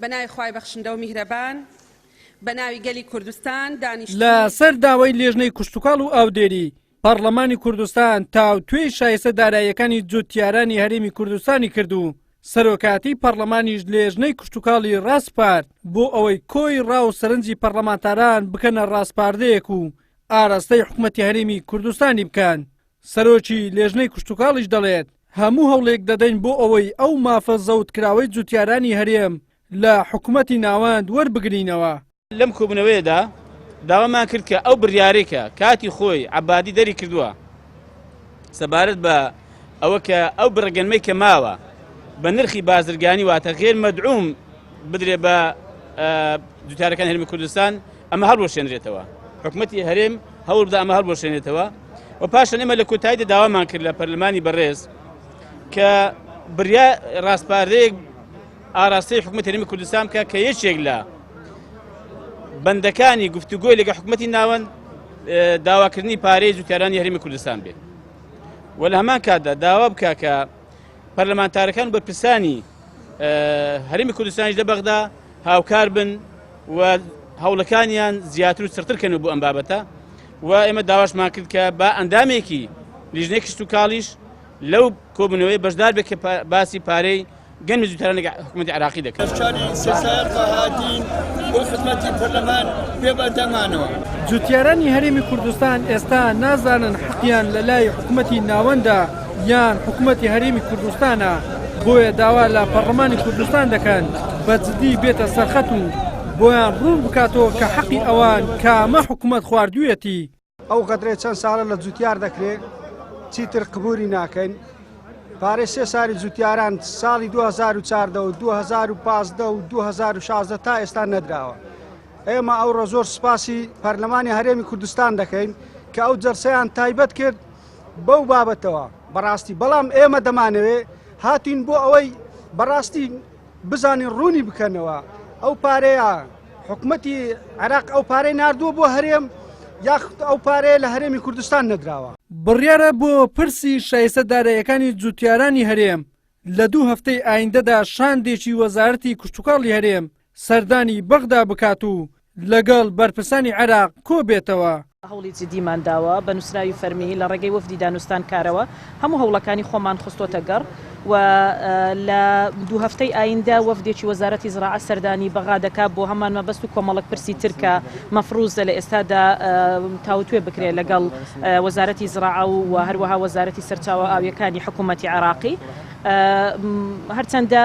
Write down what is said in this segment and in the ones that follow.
بەناوی خوای بەخشندە و میهرەبان بەناوی گەلی کوردستان دانیشتووی لە سەر داوای لێژنەی کوشتتوکاڵ و ئاودێری پەرلەمانی کوردستان تاوتوێی شایستە داراییەکانی جوتیارانی هەرێمی کوردستانی کردو. سەرۆکاتی پەرلەمانیش لێژنەی کوشتتوکاڵی ڕاستپارد بۆ ئەوەی کۆی ڕاو سەرنجی پەرلەمانتاران بکەنە ڕاستپاردەیەک و ئاراستەی حکوومەتی هەرێمی کوردستانی بکەن. سەرۆکی لێژنەی کوشتتوکاڵیش دەڵێت هەموو هەوڵێک دەدەین بۆ ئەوەی ئەو مافە زەوتکراوەی جوتیارانی هەرێم لە حکوومەتی ناوەند وەربگرینەوە. لەم کۆبوونەوەیەدا داوامان کرد کە ئەو بڕیارێکە کاتی خۆی عەبادی دەری کردووە سەبارەت بە ئەوە کە ئەو بڕەگەنمەی کە ماوە بە نرخی بازرگانی واتە غێر مەدعوم بدرێ بە جوتیارەکانی هەرێمی کوردستان ئەمە هەڵوەشێنرێتەوە. حکوومەتی هەرێم هەوڵ بدە ئەمە هەڵوەشێنێتەوە و پاشان ئێمە لە کۆتاییدا داوامان کرد لە پەرلەمانی بەڕێز کە بڕیار ڕاستپاردەیەک ئاراستەی حکوومەتی هەرێمی کوردستان بکە کە یەکێک لە بەندەکانی گفتوگۆی لەگە حکوومەتی ناوەند داواکردنی پارەی جوتیارانی هەرێمی کوردستان بێت و لە هەمان کاتدا داوا بکە کە پەرلەمانتارەکان بەرپرسانی هەرێمی کوردستانیش لە بەغدا هاوکار بن و هەوڵەکانیان زیاتر و سرترکەنەوە بۆ ئەم بابەتە و ئێمە داواشمان کرد کە با ئەندامێکی لیژنەی کوشتتوکاڵیش لەو کۆبوونەوەی بەشدار بێت کە باسی پارەی گەنمی جوتیارانی حکوومەتی عێراقی دەکات. جوتیارانی هەرێمی کوردستان ئێستا نازانن حەقیان لە لای حکوومەتی ناوەندە یان حکوومەتی هەرێمی کوردستانە، بۆیە داوا لە پەرلەمانی کوردستان دەکەن بەجددی بێتە سەرخەت و بۆیان ڕوون بکاتەوە کە حەقی ئەوان کامە حکوومەت خواردوویەتی. ئەو قەدرێ چەند ساڵە لە جوتیار دەکرێت چیتر قبولی ناکەین. پارەی سێ ساری جوتیاران ساڵی 2014 و 2015 و 2016 تا ئێستا نەدراوە. ئێمە ئەوڕۆ زۆر سوپاسی پەرلەمانی هەرێمی کوردستان دەکەین کە ئەو جەرسەیان تایبەت کرد بەو بابەتەوە بەڕاستی. بەڵام ئێمە دەمانەوێت هاتین بۆ ئەوەی بەڕاستی بزانین ڕوونی بکەنەوە ئەو پارەیە حکوومەتی عێراق ئەو پارەی ناردووە بۆ هەرێم یاخود ئەو پارەیە لە هەرێمی کوردستان نەدراوە. بڕیارە بۆ پرسی شایستە داراییەکانی جوتیارانی هەرێم لە 2 هەفتەی ئایندەدا شاندێکی وەزارەتی کوشتتوکاڵی هەرێم سەردانی بەغدا بکات و لەگەڵ بەرپرسانی عێراق کۆ بێتەوە. هەوڵی جدیمان داوە بە نووسراوی فەرمی لە ڕێگەی وەفدی دانوستان کارەوە هەموو هەوڵەکانی خۆمان خستۆتە گەڕ و لە 2 هەفتەی ئایندە وەفدێکی وەزارەتی زراعە سەردانی بەغا دەکات بۆ هەمان مەبەست و کۆمەڵک پرسی ترکە مەفروزە لە ئێستادا تاوتوێ بکرێت لەگەڵ وەزارەتی زراعە و هەروەها وەزارەتی سەرچاوە ئاویەکانی حکوومەتی عێراقی. هەرچەندە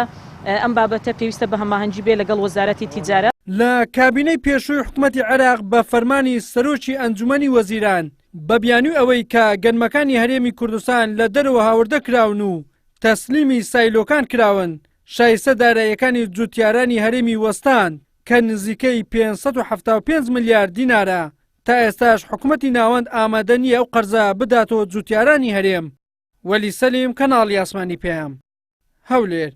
ئەم بابەتە پێویستە بە هەماهەنگی بێ لەگەڵ وەزارەتی تیجارە. لە کابینەی پێشووی حکوومەتی عێراق بە فەرمانی سەرۆکی ئەنجومەنی وەزیران بە بیانووی ئەوەی کە گەنمەکانی هەرێمی کوردستان لە دەرەوە هاوردە کراون و تەسلیمی سایلۆکان کراون، شایستە داراییەکانی جوتیارانی هەرێمی وەستان کە نزیکەی 575 ملیار دینارە تا ئێستاش حکوومەتی ناوەند ئامادە نییە ئەو قەرزە بداتەوە جوتیارانی هەرێم. وەلی سەلیم، کەناڵی ئاسمانی پێیام، هەولێر.